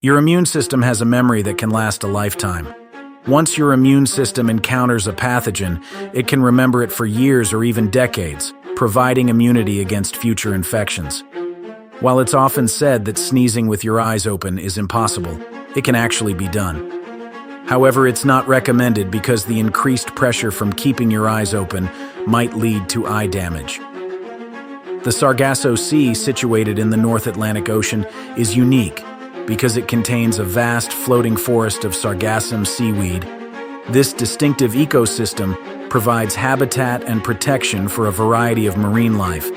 Your immune system has a memory that can last a lifetime. Once your immune system encounters a pathogen, it can remember it for years or even decades, providing immunity against future infections. While it's often said that sneezing with your eyes open is impossible, it can actually be done. However, it's not recommended because the increased pressure from keeping your eyes open might lead to eye damage. The Sargasso Sea, situated in the North Atlantic Ocean, is unique because it contains a vast floating forest of Sargassum seaweed. This distinctive ecosystem provides habitat and protection for a variety of marine life,